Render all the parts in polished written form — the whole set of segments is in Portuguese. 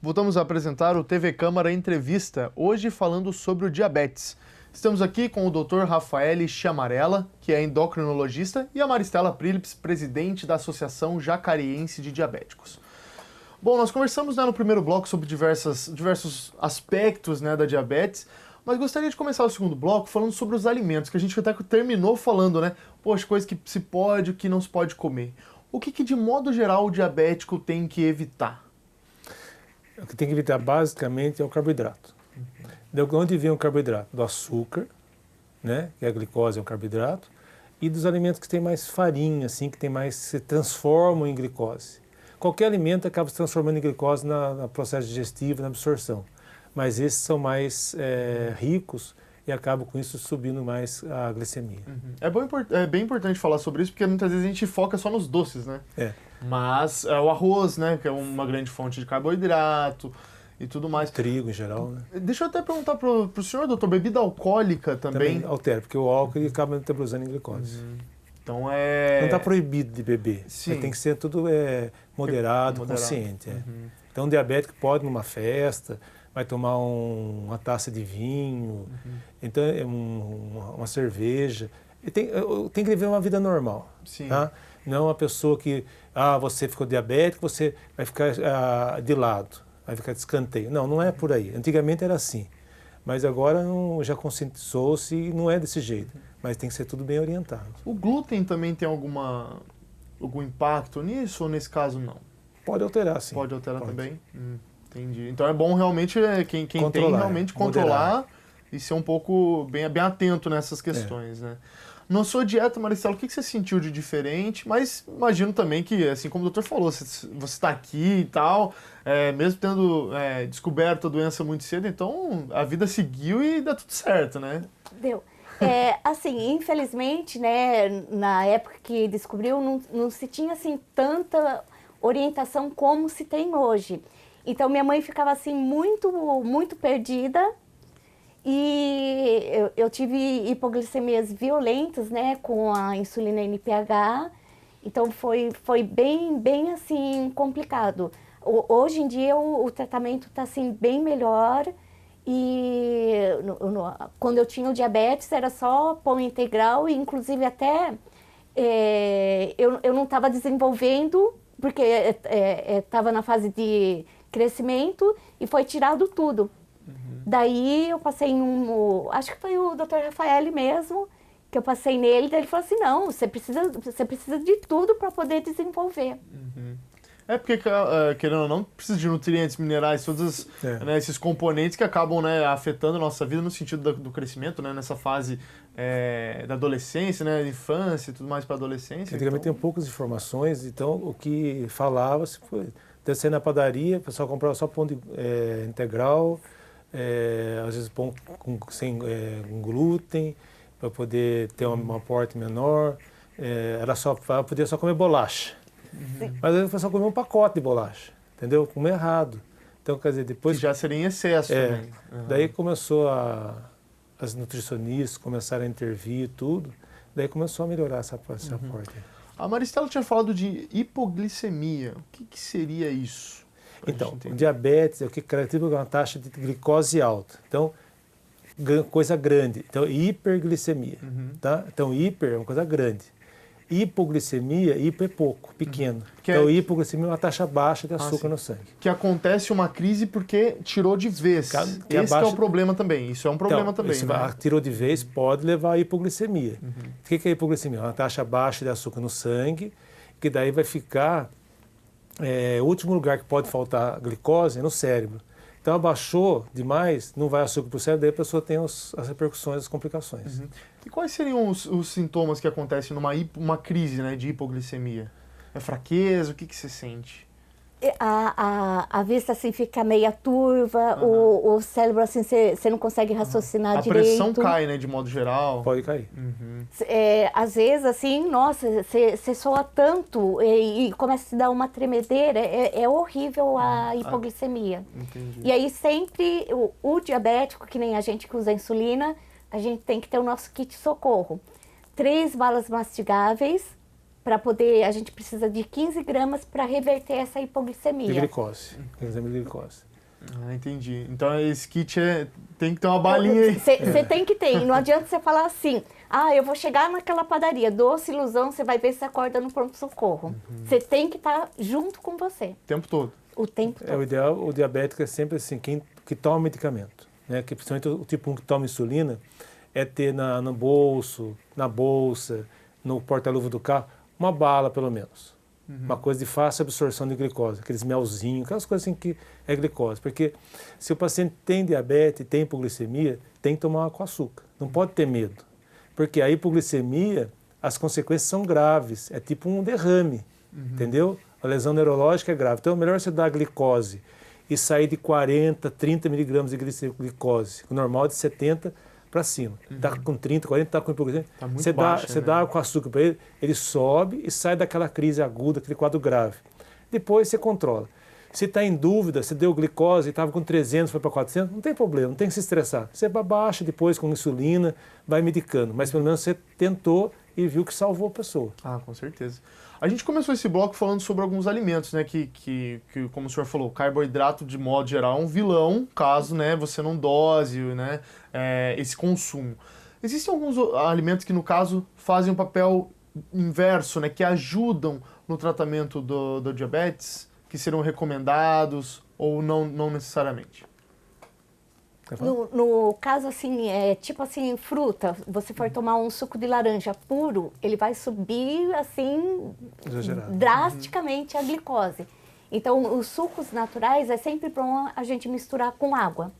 Voltamos a apresentar o TV Câmara Entrevista, hoje falando sobre o diabetes. Estamos aqui com o Dr. Rafael Chiamarella, que é endocrinologista, e a Maristela Prilips, presidente da Associação Jacariense de Diabéticos. Bom, nós conversamos no primeiro bloco sobre diversos aspectos da diabetes, mas gostaria de começar o segundo bloco falando sobre os alimentos, que a gente até terminou falando, poxa, coisas que se pode e o que não se pode comer. O que de modo geral o diabético tem que evitar? O que tem que evitar basicamente é o carboidrato. De onde vem o carboidrato? Do açúcar, que a glicose é um carboidrato, e dos alimentos que têm mais farinha, assim, que se transformam em glicose. Qualquer alimento acaba se transformando em glicose no processo digestivo, na absorção. Mas esses são mais ricos e acabam com isso subindo mais a glicemia. É bem importante falar sobre isso, porque muitas vezes a gente foca só nos doces, Mas o arroz, que é uma grande fonte de carboidrato e tudo mais. Trigo em geral, Deixa eu até perguntar pro senhor, doutor, bebida alcoólica também? Também altera, porque o álcool ele acaba metabolizando em glicose. Então Não está proibido de beber, Sim. Tem que ser tudo moderado, consciente. Então o diabético pode ir numa festa, vai tomar uma taça de vinho, então uma cerveja. Tem que viver uma vida normal. Sim. Tá? Não uma pessoa que, você ficou diabético, você vai ficar de lado, vai ficar de escanteio. Não é por aí. Antigamente era assim, mas agora já conscientizou-se e não é desse jeito. Mas tem que ser tudo bem orientado. O glúten também tem algum impacto nisso ou nesse caso não? Pode alterar, sim. Pode alterar também? Entendi. Então é bom realmente quem tem realmente controlar moderar. E ser um pouco bem atento nessas questões, Na sua dieta, Maristela, o que você sentiu de diferente? Mas imagino também que, assim como o doutor falou, você está aqui e tal, mesmo tendo descoberto a doença muito cedo, então a vida seguiu e dá tudo certo, Deu. Assim, infelizmente, na época que descobriu, não se tinha assim tanta orientação como se tem hoje. Então minha mãe ficava assim muito, muito perdida. E eu tive hipoglicemias violentas, com a insulina NPH, então foi bem assim complicado. Hoje em dia o tratamento está assim bem melhor e quando eu tinha o diabetes era só pão integral e inclusive até eu não estava desenvolvendo porque estava na fase de crescimento e foi tirado tudo. Daí eu passei acho que foi o Dr. Rafael mesmo, que eu passei nele, daí ele falou assim, não, você precisa de tudo para poder desenvolver. Porque, querendo ou não, precisa de nutrientes, minerais, todos esses componentes que acabam afetando a nossa vida no sentido do crescimento, nessa fase da adolescência, da infância e tudo mais para adolescência. Antigamente tem poucas informações, então o que falava-se foi, descer na padaria, o pessoal comprava só pão integral, às vezes pão sem glúten, para poder ter um aporte menor, podia só comer bolacha. Mas às vezes o pessoal comia um pacote de bolacha, entendeu? Comia errado. Então, quer dizer, depois... Que já seria em excesso também. Daí começou as nutricionistas começaram a intervir e tudo, daí começou a melhorar esse aporte. A Maristela tinha falado de hipoglicemia. O que seria isso? Então, o diabetes é o que caracteriza uma taxa de glicose alta. Então, coisa grande. Então, hiperglicemia. Tá? Então, hiper é uma coisa grande. Hipoglicemia, hiper é pouco, pequeno. Então, hipoglicemia é uma taxa baixa de açúcar no sangue. Que acontece uma crise porque tirou de vez. Esse é o problema também. Isso é um problema também. Tirou de vez pode levar à hipoglicemia. O que é hipoglicemia? É uma taxa baixa de açúcar no sangue, que daí vai ficar... o último lugar que pode faltar glicose é no cérebro. Então, abaixou demais, não vai açúcar para o cérebro, daí a pessoa tem as repercussões, as complicações. E quais seriam os sintomas que acontecem numa crise de hipoglicemia? É fraqueza? O que você sente? A vista assim fica meia turva, o cérebro assim você não consegue raciocinar direito. A pressão cai, de modo geral? Pode cair. Às vezes assim, nossa, você soa tanto e começa a se dar uma tremedeira, é horrível a hipoglicemia. Entendi. E aí sempre o diabético, que nem a gente que usa insulina, a gente tem que ter o nosso kit socorro. 3 balas mastigáveis, para poder, a gente precisa de 15 gramas para reverter essa hipoglicemia. De glicose, exame de glicose. Ah, entendi. Então esse kit tem que ter uma balinha aí. Você tem que ter. E não adianta você falar assim, eu vou chegar naquela padaria, doce ilusão, você vai ver se acorda no pronto-socorro. Você tem que estar junto com você. O tempo todo. O tempo todo. O ideal, o diabético é sempre assim, quem que toma medicamento, né? Que principalmente o tipo 1 que toma insulina, é ter no bolso, na bolsa, no porta-luva do carro, uma bala pelo menos. Uma coisa de fácil absorção de glicose, aqueles melzinhos, aquelas coisas assim que é glicose. Porque se o paciente tem diabetes, tem hipoglicemia, tem que tomar com açúcar. Não pode ter medo. Porque a hipoglicemia, as consequências são graves. É tipo um derrame, entendeu? A lesão neurológica é grave. Então é melhor você dar glicose e sair de 40, 30 miligramas de glicose. O normal é de 70 para cima. Está com 30, 40, está com hipoglicemia. Tá muito você baixa, você né? dá com açúcar para ele, ele sobe e sai daquela crise aguda, aquele quadro grave. Depois você controla. Se está em dúvida, se deu glicose e estava com 300, foi para 400, não tem problema, não tem que se estressar. Você baixa depois com insulina, vai medicando. Mas pelo menos você tentou e viu que salvou a pessoa. Ah, com certeza. A gente começou esse bloco falando sobre alguns alimentos, né, que como o senhor falou, carboidrato de modo geral é um vilão, caso, né, você não dose, né, esse consumo. Existem alguns alimentos que, no caso, fazem um papel inverso, né, que ajudam no tratamento do diabetes, que serão recomendados ou não necessariamente? No caso, assim, tipo assim, fruta, você for tomar um suco de laranja puro, ele vai subir, assim, Exagerado. drasticamente a glicose. Então, os sucos naturais é sempre bom a gente misturar com água.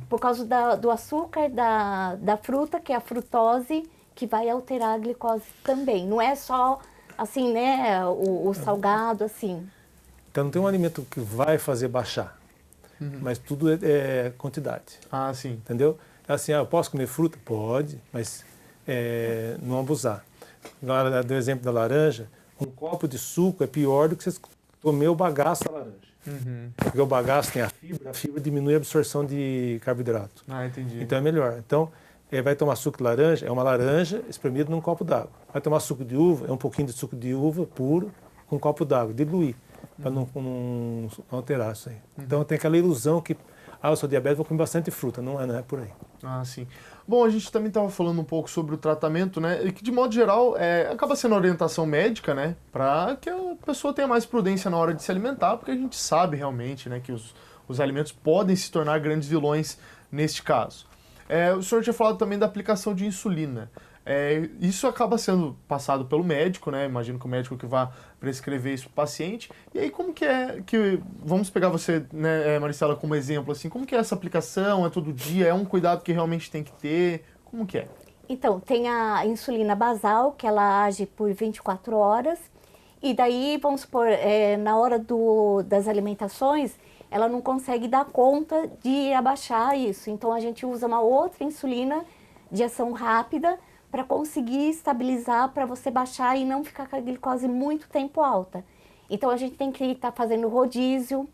Por causa do açúcar da fruta, que é a frutose, que vai alterar a glicose também. Não é só, assim, né, o salgado, assim. Então não tem um alimento que vai fazer baixar. Mas tudo é quantidade. Ah, sim. Entendeu? É assim, eu posso comer fruta? Pode, mas não abusar. Agora, do exemplo da laranja, um copo de suco é pior do que você comer o bagaço da laranja. Porque o bagaço tem a fibra diminui a absorção de carboidrato. Ah, entendi. Então é melhor. Então, vai tomar suco de laranja, é uma laranja espremida num copo d'água. Vai tomar suco de uva, é um pouquinho de suco de uva puro com um copo d'água, diluir. Para não alterar isso aí. Então tem aquela ilusão que, eu sou diabético, vou comer bastante fruta. Não é por aí. Ah, sim. Bom, a gente também estava falando um pouco sobre o tratamento, né? E que, de modo geral, acaba sendo orientação médica, né? Para que a pessoa tenha mais prudência na hora de se alimentar, porque a gente sabe realmente, né, que os alimentos podem se tornar grandes vilões neste caso. O senhor tinha falado também da aplicação de insulina. Isso acaba sendo passado pelo médico, né? Imagino que o médico que vai prescrever isso para o paciente. E aí, como que vamos pegar você, né, Maristela, como exemplo, assim, como que é essa aplicação? É todo dia? É um cuidado que realmente tem que ter? Como que é? Então, tem a insulina basal, que ela age por 24 horas. E daí, vamos supor, na hora das alimentações, ela não consegue dar conta de abaixar isso. Então, a gente usa uma outra insulina de ação rápida para conseguir estabilizar, para você baixar e não ficar com a glicose muito tempo alta. Então, a gente tem que estar fazendo rodízio,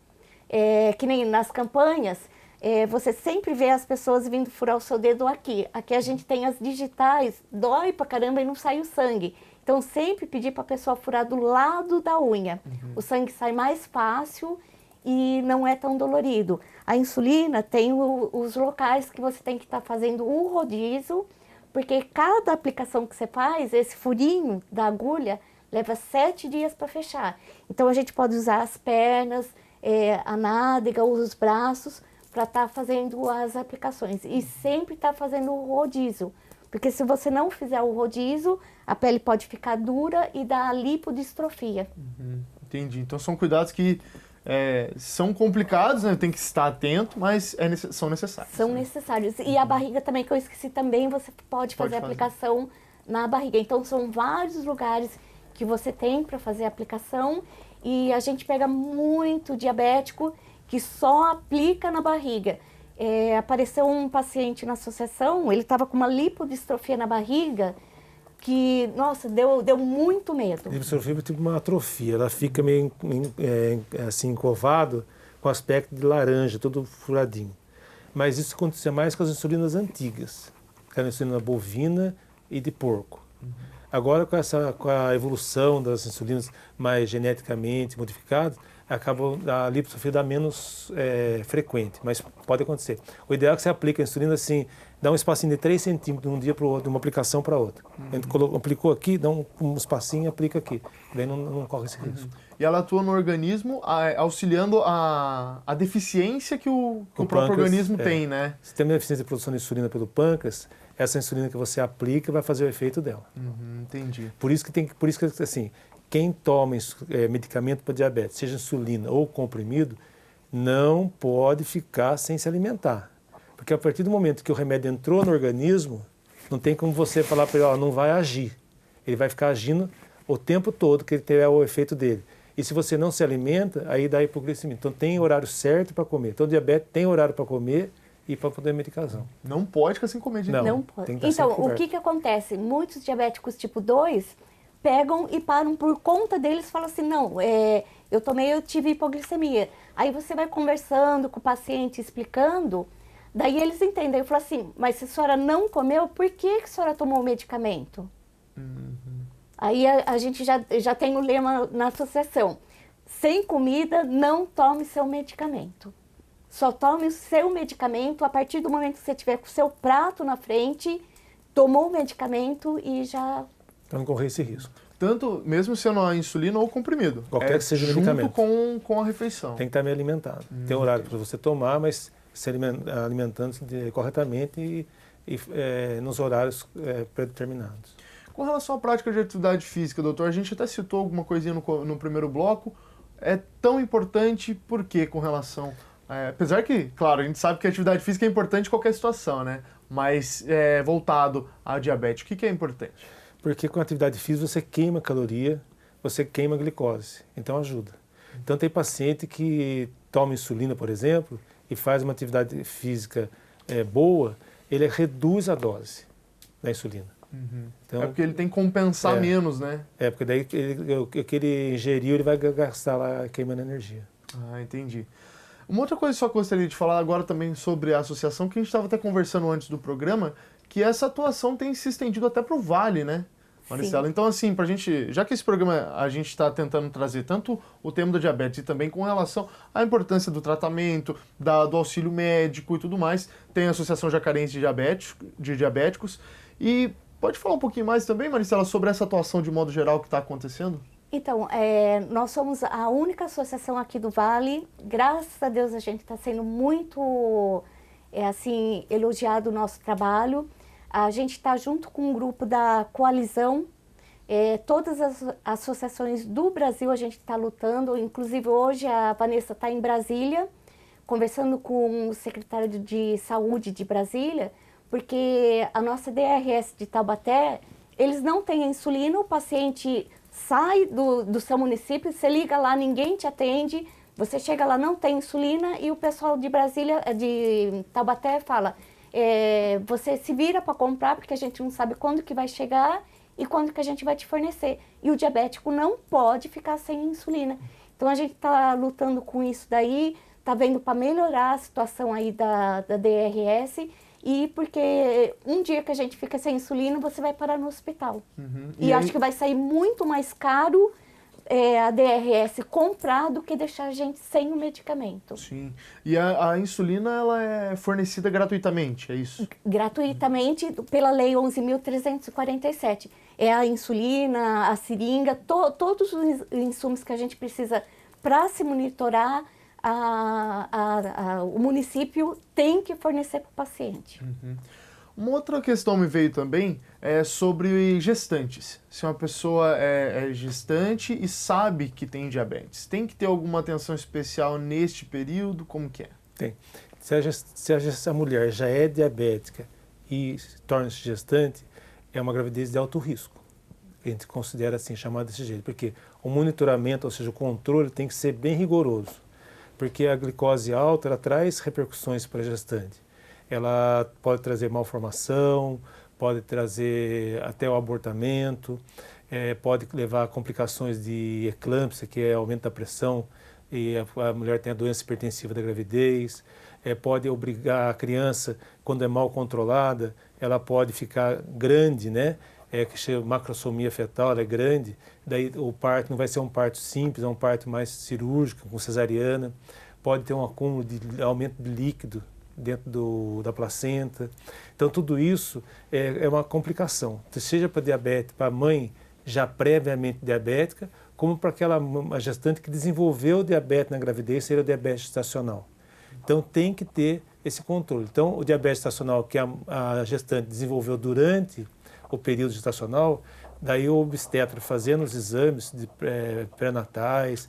que nem nas campanhas, você sempre vê as pessoas vindo furar o seu dedo aqui. Aqui a gente tem as digitais, dói pra caramba e não sai o sangue. Então, sempre pedir para a pessoa furar do lado da unha. O sangue sai mais fácil e não é tão dolorido. A insulina tem os locais que você tem que estar fazendo o rodízio, porque cada aplicação que você faz, esse furinho da agulha, leva 7 dias para fechar. Então, a gente pode usar as pernas, a nádega, os braços, para estar fazendo as aplicações. E sempre estar fazendo o rodízio. Porque se você não fizer o rodízio, a pele pode ficar dura e dar lipodistrofia. Entendi. Então, são cuidados que são complicados, né? Tem que estar atento, mas são necessários. São necessários. E a barriga também, que eu esqueci também, você pode fazer a aplicação na barriga. Então, são vários lugares que você tem para fazer a aplicação e a gente pega muito diabético que só aplica na barriga. Apareceu um paciente na associação, ele estava com uma lipodistrofia na barriga que, nossa, deu muito medo. A lipodistrofia é tipo uma atrofia, ela fica meio assim, encovado, com aspecto de laranja, todo furadinho. Mas isso acontecia mais com as insulinas antigas, que era a insulina bovina e de porco. Agora, com a evolução das insulinas mais geneticamente modificadas, a liposofia dá menos frequente, mas pode acontecer. O ideal é que você aplique a insulina assim, dá um espacinho de 3 centímetros de um dia para o outro, de uma aplicação para outra. A gente aplicou aqui, dá um espacinho e aplica aqui. Daí não corre esse risco. E ela atua no organismo auxiliando a deficiência que o próprio organismo tem, né? Se tem uma deficiência de produção de insulina pelo pâncreas, essa insulina que você aplica vai fazer o efeito dela. Entendi. Por isso que assim, quem toma medicamento para diabetes, seja insulina ou comprimido, não pode ficar sem se alimentar. Porque a partir do momento que o remédio entrou no organismo, não tem como você falar para ele, não vai agir. Ele vai ficar agindo o tempo todo que ele tiver o efeito dele. E se você não se alimenta, aí dá hipoglicemia. Então tem horário certo para comer. Então o diabetes tem horário para comer e para poder medicação. Não pode ficar sem comer de Não pode. Então, o que acontece? Muitos diabéticos tipo 2 pegam e param por conta deles e falam assim, não, eu tive hipoglicemia. Aí você vai conversando com o paciente, explicando, daí eles entendem. Eu falo assim, mas se a senhora não comeu, por que a senhora tomou o medicamento? Aí a gente já tem o lema na associação, sem comida, não tome seu medicamento. Só tome o seu medicamento a partir do momento que você tiver com o seu prato na frente, tomou o medicamento e já... Para não correr esse risco. Tanto, mesmo sendo a insulina ou o comprimido. Qualquer que seja o medicamento. Junto com a refeição. Tem que estar bem alimentado. Tem horário para você tomar, mas se alimentando corretamente e nos horários predeterminados. Com relação à prática de atividade física, doutor, a gente até citou alguma coisinha no primeiro bloco. É tão importante por quê com relação... apesar que, claro, a gente sabe que a atividade física é importante em qualquer situação, né? Mas voltado à diabetes, o que é importante? Porque com a atividade física você queima caloria, você queima glicose, então ajuda. Então tem paciente que toma insulina, por exemplo, e faz uma atividade física boa, ele reduz a dose da insulina. Então, porque ele tem que compensar menos, né? Porque daí o que ele ingeriu, ele vai gastar lá queimando energia. Entendi. Uma outra coisa que eu só gostaria de falar agora também sobre a associação, que a gente estava até conversando antes do programa, que essa atuação tem se estendido até para o Vale, né, Maristela? Então, assim, pra gente, já que esse programa a gente está tentando trazer tanto o tema da diabetes e também com relação à importância do tratamento, do auxílio médico e tudo mais, tem a Associação Jacarense de Diabéticos. E pode falar um pouquinho mais também, Maristela, sobre essa atuação de modo geral que está acontecendo? Então, nós somos a única associação aqui do Vale. Graças a Deus a gente está sendo muito elogiado o nosso trabalho. A gente está junto com um grupo da coalizão. Todas as associações do Brasil a gente está lutando. Inclusive hoje a Vanessa está em Brasília, conversando com o secretário de Saúde de Brasília, porque a nossa DRS de Taubaté, eles não têm insulina, o paciente sai do seu município, você liga lá, ninguém te atende, você chega lá, não tem insulina, e o pessoal de Brasília, de Taubaté, fala, você se vira para comprar, porque a gente não sabe quando que vai chegar e quando que a gente vai te fornecer. E o diabético não pode ficar sem insulina. Então a gente está lutando com isso daí, está vendo para melhorar a situação aí da DRS, e porque um dia que a gente fica sem insulina, você vai parar no hospital. E acho que vai sair muito mais caro a DRS comprar do que deixar a gente sem o medicamento. Sim. E a insulina, ela é fornecida gratuitamente, é isso? Gratuitamente pela Lei 11.347. É a insulina, a seringa, todos os insumos que a gente precisa para se monitorar, o município tem que fornecer para o paciente. Uma outra questão me veio também sobre gestantes. Se uma pessoa é gestante e sabe que tem diabetes, tem que ter alguma atenção especial neste período? Como que é? Tem. Se a mulher já é diabética e torna-se gestante, é uma gravidez de alto risco. A gente considera assim, chamada desse jeito, porque o monitoramento, ou seja, o controle tem que ser bem rigoroso. Porque a glicose alta, ela traz repercussões para a gestante. Ela pode trazer malformação, pode trazer até o abortamento, pode levar a complicações de eclâmpsia, que é aumento da pressão, e a mulher tem a doença hipertensiva da gravidez, pode obrigar a criança, quando é mal controlada, ela pode ficar grande, né? que chama macrosomia fetal, ela é grande, daí o parto não vai ser um parto simples, é um parto mais cirúrgico, com cesariana, pode ter um acúmulo de aumento de líquido dentro da placenta. Então, tudo isso é uma complicação, seja para diabetes, para a mãe já previamente diabética, como para aquela gestante que desenvolveu diabetes na gravidez, seria o diabetes gestacional. Então, tem que ter esse controle. Então, o diabetes gestacional que a gestante desenvolveu durante o período gestacional, daí o obstetra fazendo os exames pré-natais,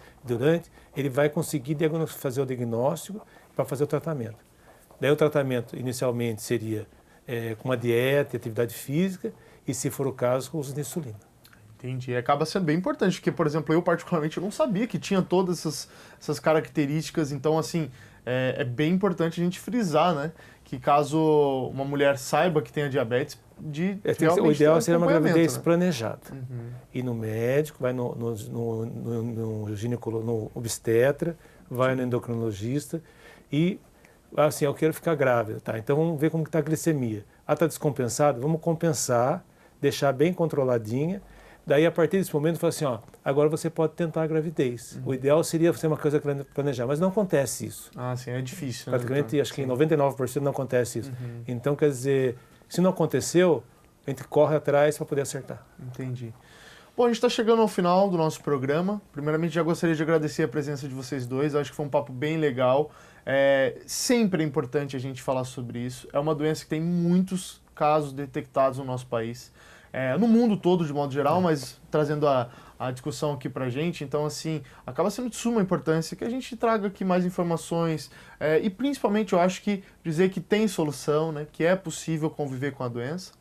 ele vai conseguir fazer o diagnóstico para fazer o tratamento. Daí o tratamento inicialmente seria com uma dieta e atividade física e, se for o caso, com uso de insulina. Entendi. Acaba sendo bem importante, porque, por exemplo, eu particularmente não sabia que tinha todas essas características, então, assim, é bem importante a gente frisar, né? Que caso uma mulher saiba que tenha diabetes, o ideal seria uma gravidez, né, planejada. Uhum. Ir no médico, vai no ginecólogo, no obstetra, vai no endocrinologista e, assim, eu quero ficar grávida, tá? Então vamos ver como está a glicemia. Está descompensada? Vamos compensar, deixar bem controladinha. Daí, a partir desse momento, fala assim, agora você pode tentar a gravidez. Uhum. O ideal seria ser uma coisa planejar, mas não acontece isso. Ah, sim, é difícil. Praticamente, né? Acho que em 99% não acontece isso. Uhum. Então, quer dizer, se não aconteceu, a gente corre atrás para poder acertar. Entendi. Bom, a gente está chegando ao final do nosso programa. Primeiramente, já gostaria de agradecer a presença de vocês dois. Acho que foi um papo bem legal. Sempre é importante a gente falar sobre isso. É uma doença que tem muitos casos detectados no nosso país. No mundo todo, de modo geral, mas trazendo a discussão aqui pra gente. Então, assim, acaba sendo de suma importância que a gente traga aqui mais informações e, principalmente, eu acho que dizer que tem solução, né, que é possível conviver com a doença.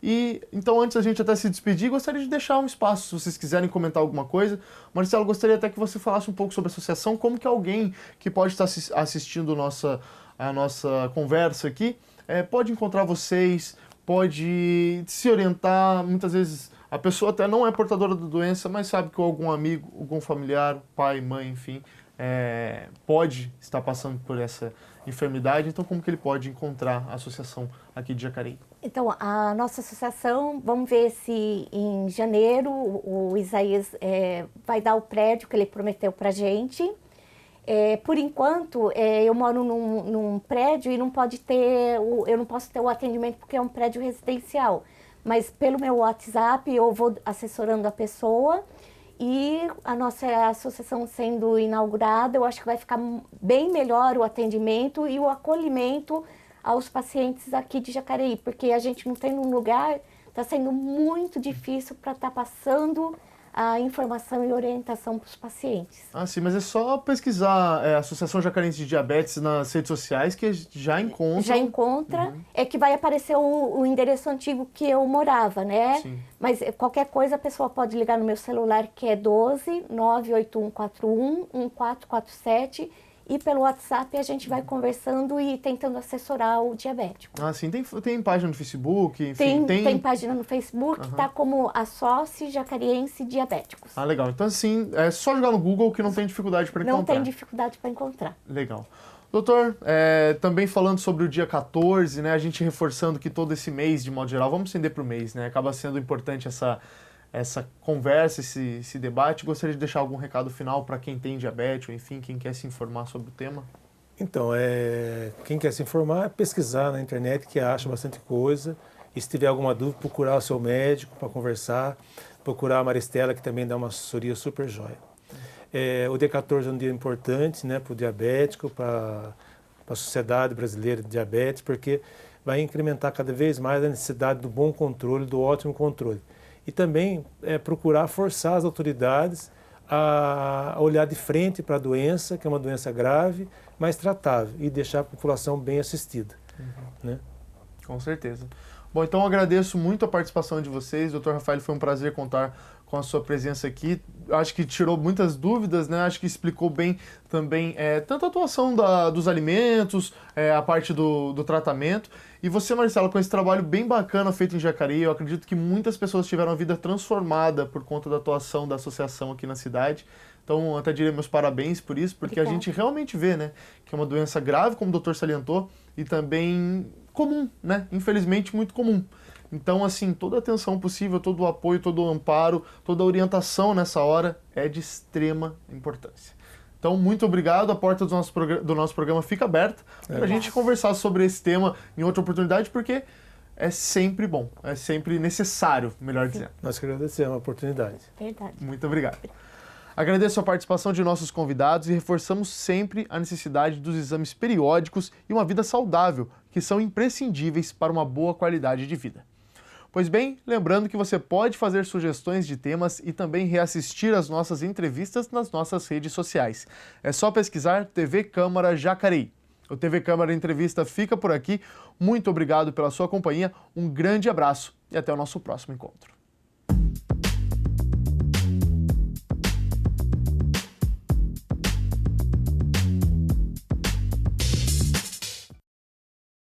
E, então, antes da gente até se despedir, gostaria de deixar um espaço, se vocês quiserem comentar alguma coisa. Marcelo, gostaria até que você falasse um pouco sobre a associação, como que alguém que pode estar assistindo a nossa conversa aqui pode encontrar vocês, pode se orientar. Muitas vezes a pessoa até não é portadora da doença, mas sabe que algum amigo, algum familiar, pai, mãe, enfim, pode estar passando por essa enfermidade. Então, como que ele pode encontrar a associação aqui de Jacareí? Então, a nossa associação, vamos ver se em janeiro o Isaías vai dar o prédio que ele prometeu para a gente. Por enquanto, eu moro num prédio e não pode ter, eu não posso ter o atendimento porque é um prédio residencial. Mas pelo meu WhatsApp eu vou assessorando a pessoa e a nossa associação sendo inaugurada, eu acho que vai ficar bem melhor o atendimento e o acolhimento aos pacientes aqui de Jacareí, porque a gente não tem um lugar, está sendo muito difícil para estar passando a informação e orientação para os pacientes. Ah, sim, mas é só pesquisar Associação Jacarense de Diabetes nas redes sociais que já encontra. Já encontra, Uhum. que vai aparecer o endereço antigo que eu morava, né? Sim. Mas qualquer coisa a pessoa pode ligar no meu celular, que é 12 98141 1447, e pelo WhatsApp a gente vai conversando e tentando assessorar o diabético. Ah, sim, tem página no Facebook, enfim, Tem página no Facebook, Uhum. tá como Associe Jacariense Diabéticos. Ah, legal. Então, assim, é só jogar no Google que não tem dificuldade para encontrar. Não tem dificuldade para encontrar. Legal. Doutor, também falando sobre o dia 14, né, a gente reforçando que todo esse mês, de modo geral, vamos estender para o mês, né, acaba sendo importante essa conversa, esse debate. Gostaria de deixar algum recado final para quem tem diabetes, ou enfim, quem quer se informar sobre o tema? Então, quem quer se informar, pesquisar na internet, que acha bastante coisa. E se tiver alguma dúvida, procurar o seu médico para conversar, procurar a Maristela, que também dá uma assessoria super jóia. O dia 14 é um dia importante, né, para o diabético, para a Sociedade Brasileira de Diabetes, porque vai incrementar cada vez mais a necessidade do bom controle, do ótimo controle. E também procurar forçar as autoridades a olhar de frente para a doença, que é uma doença grave, mas tratável, e deixar a população bem assistida. Uhum. Né? Com certeza. Bom, então eu agradeço muito a participação de vocês. Dr. Rafael, foi um prazer contar com a sua presença aqui. Acho que tirou muitas dúvidas, né? Acho que explicou bem também tanto a atuação dos alimentos, a parte do tratamento. E você, Marcelo, com esse trabalho bem bacana feito em Jacareí, eu acredito que muitas pessoas tiveram a vida transformada por conta da atuação da associação aqui na cidade. Então, até diria meus parabéns por isso, porque Obrigada. A gente realmente vê, né, que é uma doença grave, como o doutor salientou, e também comum, né? Infelizmente, muito comum. Então, assim, toda a atenção possível, todo o apoio, todo o amparo, toda a orientação nessa hora é de extrema importância. Então, muito obrigado. A porta do nosso programa fica aberta para a gente conversar sobre esse tema em outra oportunidade, porque é sempre bom, é sempre necessário, melhor dizendo. Nós que agradecemos a oportunidade. Verdade. Muito obrigado. Agradeço a participação de nossos convidados e reforçamos sempre a necessidade dos exames periódicos e uma vida saudável, que são imprescindíveis para uma boa qualidade de vida. Pois bem, lembrando que você pode fazer sugestões de temas e também reassistir as nossas entrevistas nas nossas redes sociais. É só pesquisar TV Câmara Jacareí. O TV Câmara Entrevista fica por aqui. Muito obrigado pela sua companhia, um grande abraço e até o nosso próximo encontro.